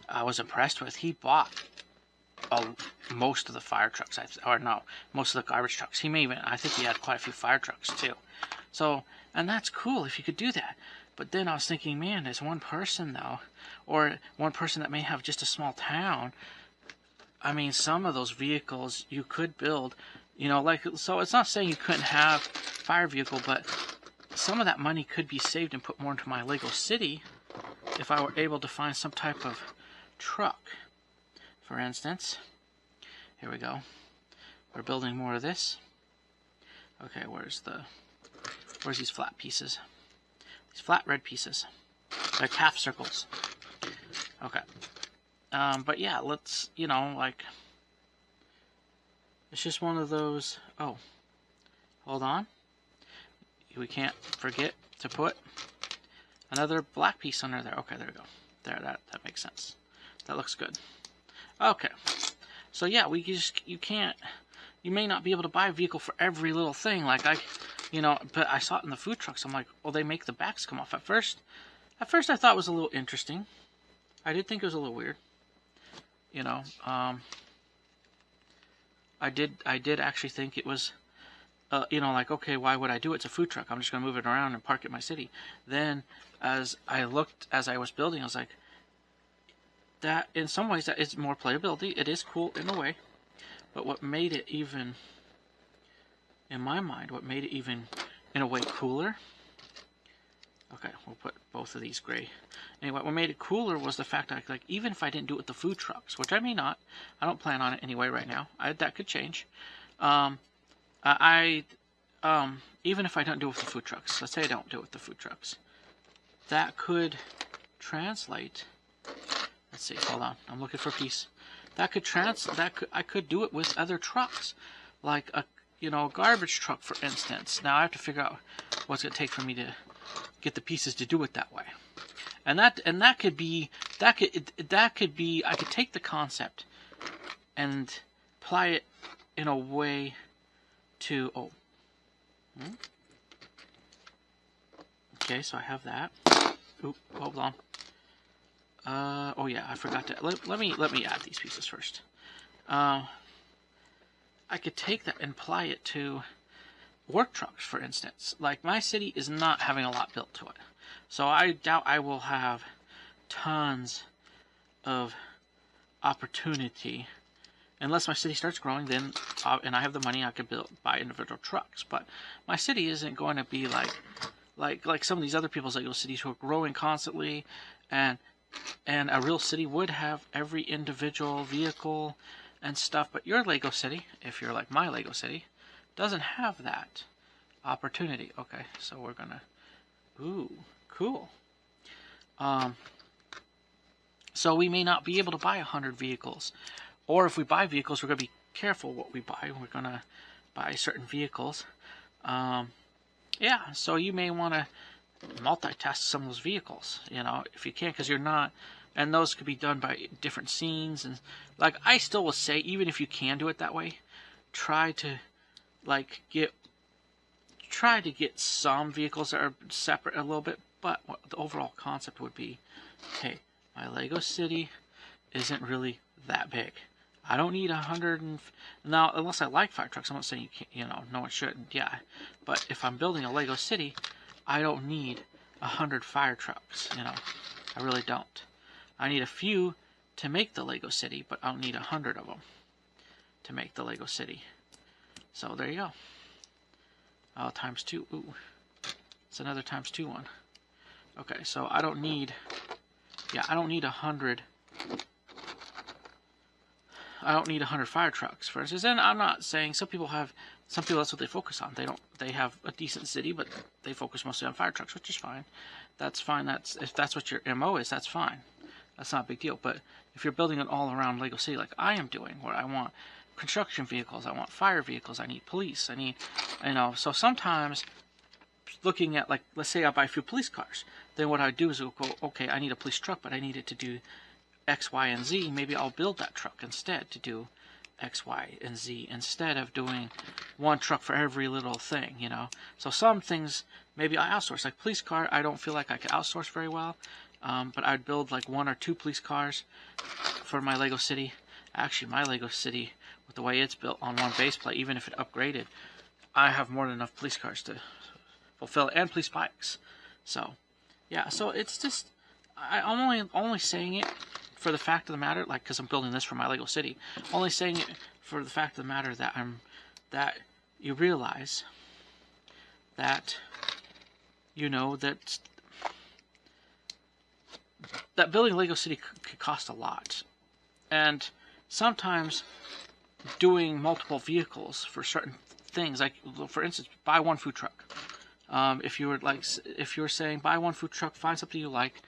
I was impressed with, he bought most of the fire trucks, most of the garbage trucks. He may even, I think he had quite a few fire trucks too. So, and that's cool if you could do that. But then I was thinking, man, there's one person though, or one person that may have just a small town. I mean, some of those vehicles you could build, like, so it's not saying you couldn't have fire vehicle, but some of that money could be saved and put more into my Lego City if I were able to find some type of truck. For instance, here we go. We're building more of this. Okay, where's these flat pieces? These flat red pieces. Like half circles. Okay. But yeah, let's, like, it's just one of those. Oh, hold on. We can't forget to put another black piece under there. Okay, there we go. There, that makes sense. That looks good. Okay. So yeah, you may not be able to buy a vehicle for every little thing. Like but I saw it in the food trucks. I'm like, well, they make the backs come off. At first I thought it was a little interesting. I did think it was a little weird. I did actually think it was, like, okay, why would I do it? It's a food truck. I'm just going to move it around and park it in my city. Then, as I was building, I was like, that, in some ways, that is more playability. It is cool in a way. But what made it even, in my mind, in a way cooler, Okay, we'll put both of these gray. Anyway, what made it cooler was the fact that, like, even if I didn't do it with the food trucks, which I may not, I don't plan on it anyway right now. That could change. Even if I don't do it with the food trucks, let's say I don't do it with the food trucks, that could translate. Let's see. Hold on. I'm looking for a piece. That could I could do it with other trucks, like a garbage truck, for instance. Now I have to figure out what's it take for me to get the pieces to do it that way. And that could be I could take the concept and apply it in a way to okay, so I have that. Oop, hold on. Oh yeah, I forgot to let me add these pieces first. I could take that and apply it to work trucks, for instance. Like, my city is not having a lot built to it, so I doubt I will have tons of opportunity unless my city starts growing. Then and I have the money, I could buy individual trucks. But my city isn't going to be like some of these other people's Lego cities who are growing constantly, and a real city would have every individual vehicle and stuff. But your Lego city, if you're like my Lego city, doesn't have that opportunity. Okay, so we're gonna, ooh, cool. So we may not be able to buy 100 vehicles, or if we buy vehicles, we're gonna be careful what we buy. We're gonna buy certain vehicles. Yeah, so you may want to multitask some of those vehicles, if you can, because you're not, and those could be done by different scenes. And like, I still will say, even if you can do it that way, try to get some vehicles that are separate a little bit. But what the overall concept would be, hey, my Lego city isn't really that big. I don't need 100 now, unless I like fire trucks. I'm not saying you can't, no one shouldn't. Yeah, but if I'm building a Lego city, I don't need 100 fire trucks. I really don't. I need a few to make the Lego city, but I don't need 100 of them to make the Lego city. So there you go. Times 2. Ooh, it's another times 2 one. Okay, so I don't need 100. I don't need 100 fire trucks, for instance. And I'm not saying some people that's what they focus on. They have a decent city, but they focus mostly on fire trucks, which is fine. That's fine. If that's what your MO is, that's fine. That's not a big deal. But if you're building an all-around Lego city like I am doing, where I want construction vehicles, I want fire vehicles, I need police, I need, so sometimes looking at, like, let's say I buy a few police cars, then what I do is go, okay, I need a police truck, but I need it to do X, Y, and Z. Maybe I'll build that truck instead to do X, Y, and Z, instead of doing one truck for every little thing, So some things maybe I outsource. Like police car, I don't feel like I could outsource very well, but I'd build like 1 or 2 police cars for my Lego city. Actually, my Lego city, with the way it's built on one base plate, even if it upgraded, I have more than enough police cars to fulfill it, and police bikes. So, yeah, so it's just, I'm only saying it for the fact of the matter, like, because I'm building this for my Lego city, only saying it for the fact of the matter that you realize that, that building a Lego city could cost a lot. And sometimes doing multiple vehicles for certain things, like, for instance, buy 1 food truck. If you were saying buy 1 food truck, find something you like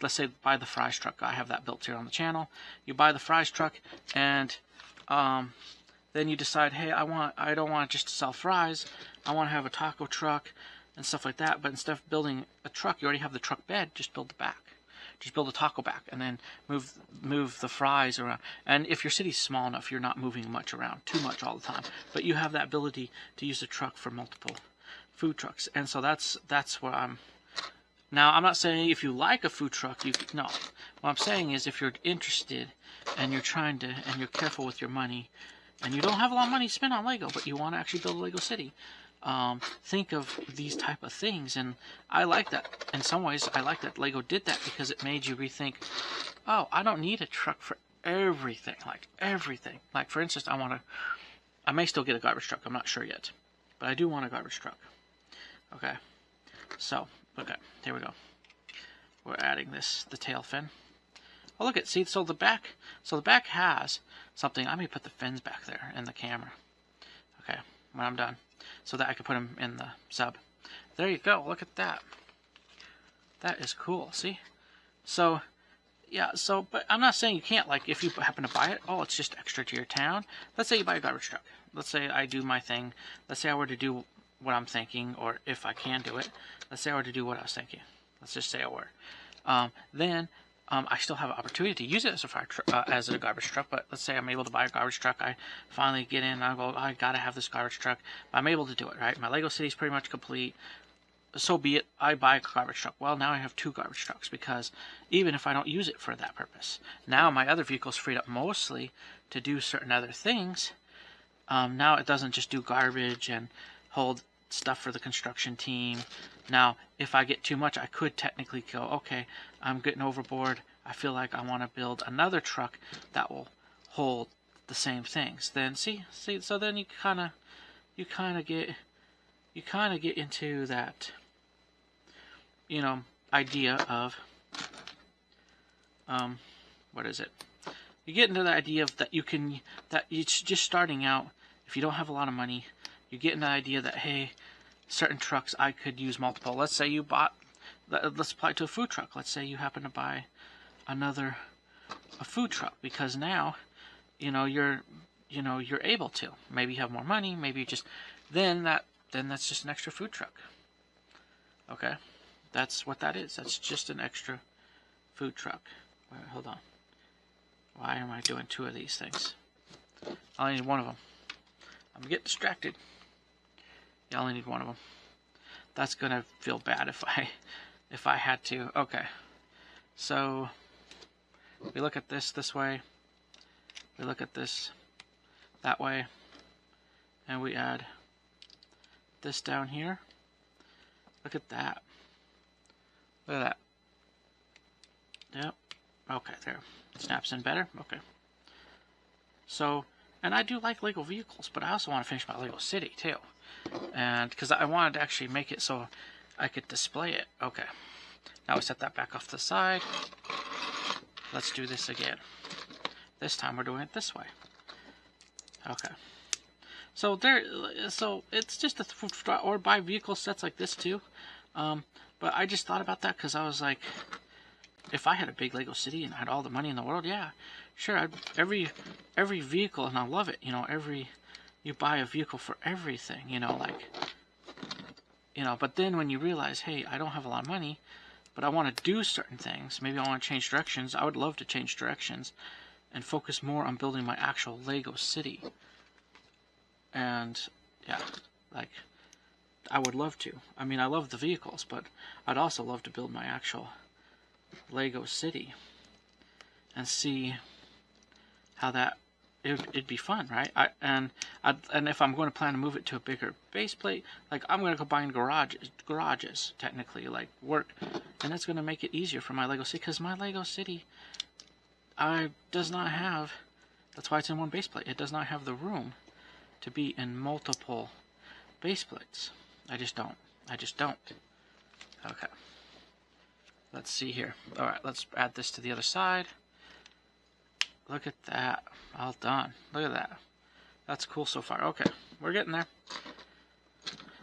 let's say buy the fries truck. I have that built here on the channel. You buy the fries truck, and then you decide, hey, I don't want just to sell fries. I want to have a taco truck and stuff like that. But instead of building a truck, you already have the truck bed. Just build the back. Just build a taco back, and then move the fries around. And if your city's small enough, you're not moving much around too much all the time. But you have that ability to use the truck for multiple food trucks. And so that's where I'm. Now, I'm not saying if you like a food truck, no. What I'm saying is if you're interested and you're and you're careful with your money, and you don't have a lot of money to spend on Lego, but you want to actually build a Lego city, think of these type of things. And I like that. In some ways, I like that Lego did that, because it made you rethink, oh, I don't need a truck for everything. Like, everything. Like, for instance, I may still get a garbage truck. I'm not sure yet. But I do want a garbage truck. Okay. So, Okay, here we go. We're adding the tail fin. Oh, look at, see, so the back has something. I may put the fins back there in the camera. Okay, when I'm done, so that I can put them in the sub. There you go. Look at that. That is cool. See? So, yeah. So, but I'm not saying you can't. Like, if you happen to buy it, oh, it's just extra to your town. Let's say you buy a garbage truck. Let's say I do my thing. Let's say I were to do what I'm thinking, or if I can do it. Let's say I were to do what I was thinking. Let's just say I were. Then I still have an opportunity to use it as as a garbage truck. But let's say I'm able to buy a garbage truck. I finally get in. And I go, I gotta have this garbage truck. But I'm able to do it, right? My Lego City is pretty much complete. So be it. I buy a garbage truck. Well, now I have 2 garbage trucks, because even if I don't use it for that purpose, now my other vehicle is freed up mostly to do certain other things. Now it doesn't just do garbage and hold stuff for the construction team. Now, if I get too much, I could technically go, okay, I'm getting overboard. I feel like I want to build another truck that will hold the same things. Then see, so then you kind of get into that, you know, idea of what is it? You get into the idea of that it's just starting out. If you don't have a lot of money, you get into the idea that, hey, certain trucks I could use multiple. Let's say you bought, let's apply it to a food truck. Let's say you happen to buy a food truck, because now, you're able to. Maybe you have more money. Maybe you just then that's just an extra food truck. Okay, that's what that is. That's just an extra food truck. Wait, hold on. Why am I doing 2 of these things? I only need 1 of them. I'm getting distracted. You only need 1 of them. That's gonna feel bad if I had to. Okay, so we look at this way. We look at this that way, and we add this down here. Look at that. Look at that. Yep. Okay, there. Snaps in better. Okay. So, and I do like Lego vehicles, but I also want to finish my Lego City too. And because I wanted to actually make it so I could display it. Okay. Now we set that back off to the side. Let's do this again. This time we're doing it this way. Okay. So it's just or buy vehicle sets like this too. But I just thought about that because I was like, if I had a big Lego City and I had all the money in the world, yeah, sure, every vehicle, and I love it. You buy a vehicle for everything. But then when you realize, hey, I don't have a lot of money, but I want to do certain things. Maybe I want to change directions. I would love to change directions and focus more on building my actual Lego City. And yeah, like, I would love to. I mean, I love the vehicles, but I'd also love to build my actual Lego City and see how that it'd be fun, right? And if I'm going to plan to move it to a bigger base plate, like, I'm going to combine garages technically, like, work, and that's going to make it easier for my Lego City, because my Lego City does not have, that's why it's in 1 base plate. It does not have the room to be in multiple base plates. I just don't. Okay. Let's see here. Alright, let's add this to the other side. Look at that. All done. Look at that. That's cool so far. Okay, we're getting there.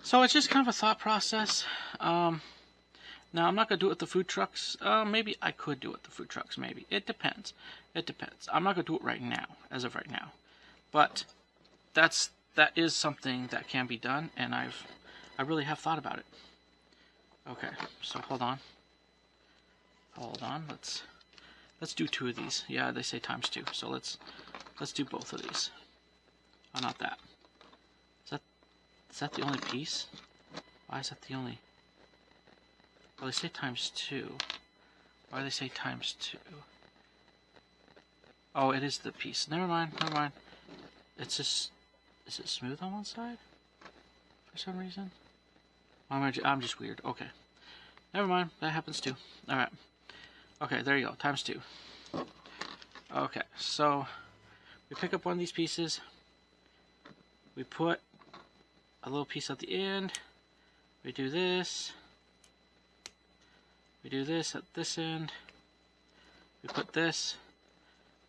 So it's just kind of a thought process. Now, I'm not going to do it with the food trucks. Maybe I could do it with the food trucks, maybe. It depends. I'm not going to do it right now, as of right now. But that is something that can be done, and I really have thought about it. Okay, so hold on. Let's do 2 of these. Yeah, they say ×2, so let's do both of these. Oh, not that. Is that the only piece? Why is that the only? Well, they say ×2. Why do they say ×2? Oh, it is the piece. Never mind. It's just, is it smooth on one side? For some reason? I'm just weird. Okay. Never mind. That happens too. Alright. Okay, there you go. ×2. Okay, so we pick up one of these pieces. We put a little piece at the end. We do this. We do this at this end. We put this.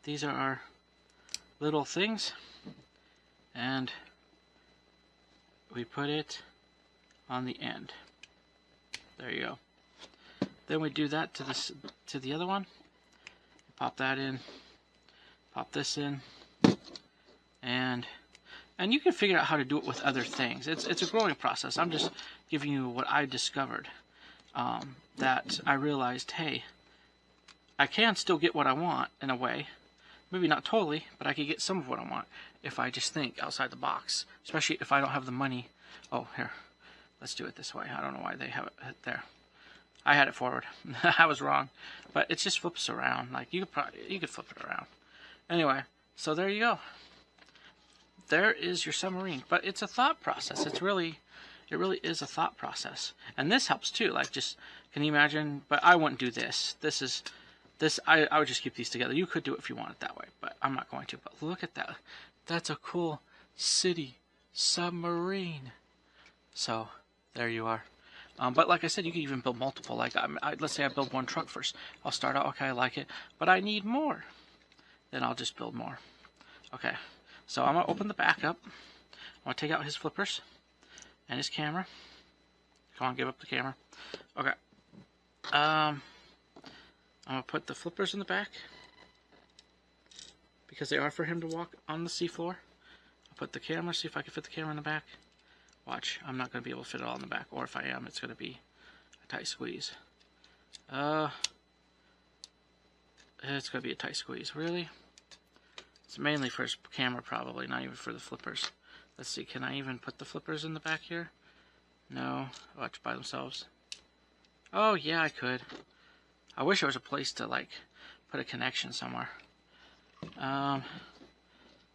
These are our little things. And we put it on the end. There you go. Then we do that to the other one. Pop that in. Pop this in. And you can figure out how to do it with other things. It's a growing process. I'm just giving you what I discovered. That I realized, hey, I can still get what I want in a way. Maybe not totally, but I could get some of what I want if I just think outside the box. Especially if I don't have the money. Oh, here. Let's do it this way. I don't know why they have it there. I had it forward. I was wrong. But it just flips around. Like you could flip it around. Anyway, so there you go. There is your submarine. But it's a thought process. It really is a thought process. And this helps too. Like just, can you imagine? But I wouldn't do this. I would just keep these together. You could do it if you want it that way, but I'm not going to. But look at that. That's a cool city submarine. So there you are. But like I said, you can even build multiple. Like let's say I build one truck first. I'll start out, okay, I like it, but I need more. Then I'll just build more. Okay, so I'm going to open the back up. I'm going to take out his flippers and his camera. Come on, give up the camera. Okay. I'm going to put the flippers in the back because they are for him to walk on the seafloor. I'll put the camera, see if I can fit the camera in the back. Watch, I'm not going to be able to fit it all in the back, or if I am, it's going to be a tight squeeze. It's going to be a tight squeeze. Really? It's mainly for his camera, probably, not even for the flippers. Let's see, can I even put the flippers in the back here? No. Watch by themselves. Oh, yeah, I could. I wish there was a place to, like, put a connection somewhere.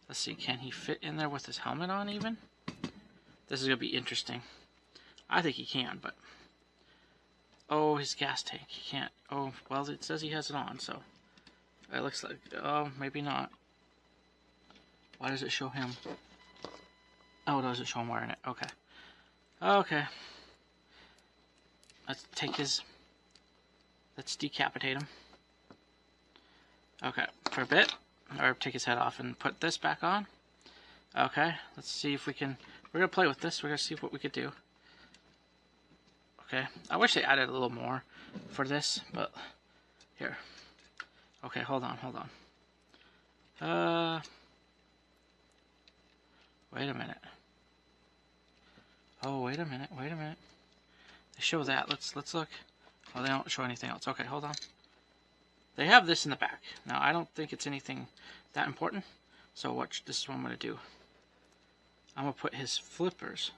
Let's see, can he fit in there with his helmet on, even? This is going to be interesting. I think he can, but... Oh, his gas tank. He can't. Oh, well, it says he has it on, so... It looks like... Oh, maybe not. Why does it show him? Oh, it doesn't show him wearing it. Okay. Okay. Let's take his... Let's decapitate him. Okay, for a bit. Or take his head off and put this back on. Okay, let's see if we can... We're going to play with this. We're going to see what we could do. Okay, I wish they added a little more for this, but... Here. Okay, hold on. Wait a minute. Oh, wait a minute. They show that. Let's look. Oh, they don't show anything else. Okay, hold on. They have this in the back. Now, I don't think it's anything that important. So watch, this is what I'm going to do. I'm going to put his flippers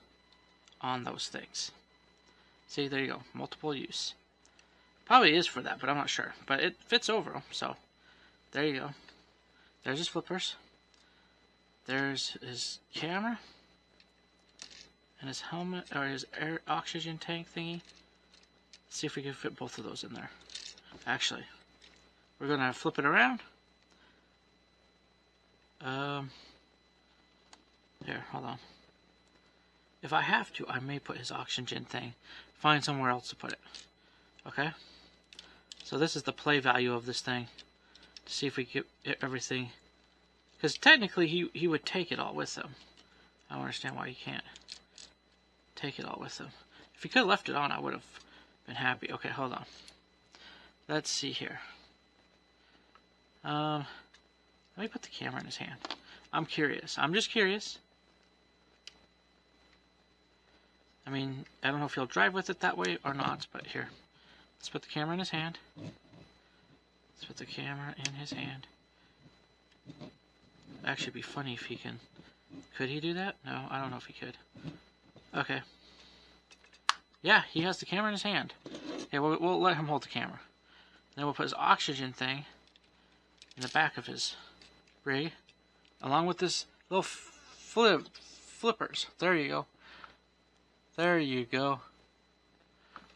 on those things. See, there you go. Multiple use. Probably is for that, but I'm not sure. But it fits over them, so there you go. There's his flippers. There's his camera. And his helmet, or his air oxygen tank thingy. Let's see if we can fit both of those in there. Actually, we're going to flip it around. Here, hold on. If I have to, I may put his oxygen thing. Find somewhere else to put it. Okay? So this is the play value of this thing. To see if we get everything. Because technically he would take it all with him. I don't understand why he can't take it all with him. If he could have left it on, I would have been happy. Okay, hold on. Let's see here. Let me put the camera in his hand. I'm curious. I'm just curious. I mean, I don't know if he'll drive with it that way or not, but here. Let's put the camera in his hand. Let's put the camera in his hand. It'd actually be funny if he can... Could he do that? No, I don't know if he could. Okay. Yeah, he has the camera in his hand. Okay, we'll let him hold the camera. Then we'll put his oxygen thing in the back of his rig, along with this little flippers. There you go. There you go.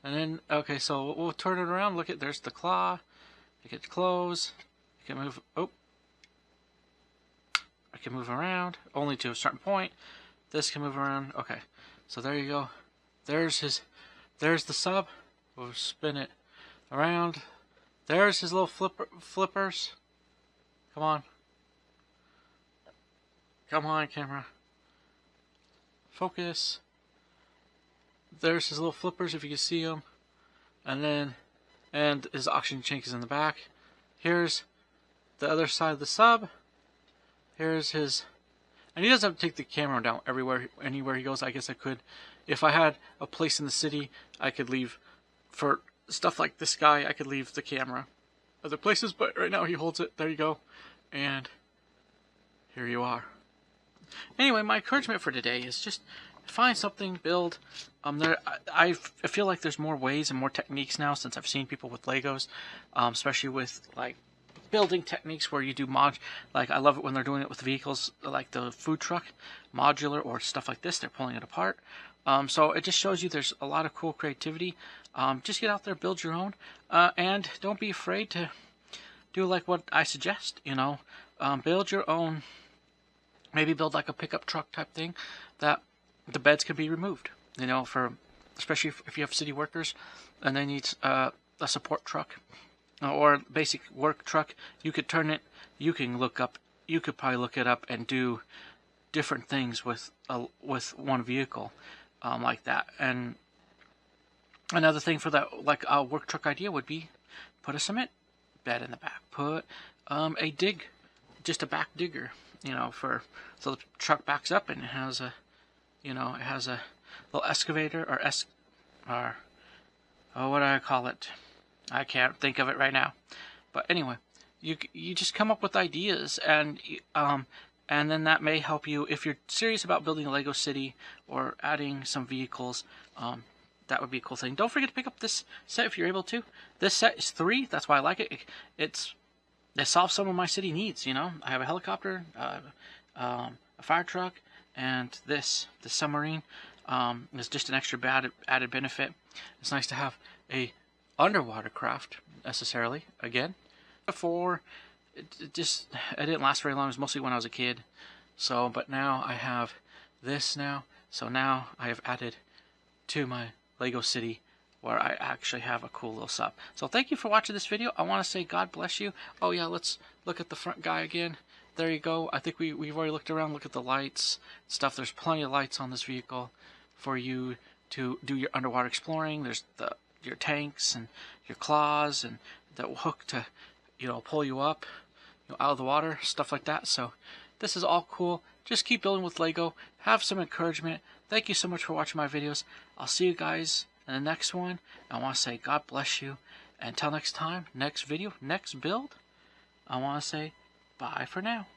And then, okay, so we'll turn it around. Look at, there's the claw. It can close. It can move. Oh. I can move around, only to a certain point. This can move around. Okay, so there you go. There's the sub. We'll spin it around. There's his little flippers. Come on. Come on, camera. Focus. There's his little flippers, if you can see them. And his oxygen tank is in the back. Here's the other side of the sub. Here's his... And he doesn't have to take the camera down anywhere he goes. I guess I could. If I had a place in the city, I could leave... For stuff like this guy, I could leave the camera other places. But right now he holds it. There you go. And here you are. Anyway, my encouragement for today is just find something, build. I feel like there's more ways and more techniques now since I've seen people with Legos, especially with like building techniques where you do like I love it when they're doing it with vehicles like the food truck, modular or stuff like this. They're pulling it apart. So it just shows you there's a lot of cool creativity. Just get out there, build your own, and don't be afraid to do like what I suggest. You know, build your own. Maybe build like a pickup truck type thing that the beds can be removed. You know, especially if you have city workers and they need a support truck or basic work truck. You could turn it. You can look up. You could probably look it up and do different things with one vehicle like that. And another thing for that, like a work truck idea, would be put a cement bed in the back. Put just a back digger. You know, so the truck backs up and it has a, little excavator or what do I call it? I can't think of it right now. But anyway, you just come up with ideas and then that may help you if you're serious about building a Lego city or adding some vehicles. That would be a cool thing. Don't forget to pick up this set if you're able to. This set is 3. That's why I like it. It solves some of my city needs, you know. I have a helicopter, a fire truck, and the submarine is just an extra added benefit. It's nice to have a underwater craft, necessarily, again. Before, it didn't last very long. It was mostly when I was a kid. So, but now I have this now. So now I have added to my Lego city where I actually have a cool little sub. So thank you for watching this video. I want to say God bless you. Oh yeah, let's look at the front guy again. There you go. I think we've already looked around. Look at the lights, stuff. There's plenty of lights on this vehicle for you to do your underwater exploring. There's your tanks and your claws and the hook to, pull you up, out of the water, stuff like that. So this is all cool. Just keep building with Lego. Have some encouragement. Thank you so much for watching my videos. I'll see you guys in the next one. I want to say God bless you. Until next time, next video, next build, I want to say bye for now.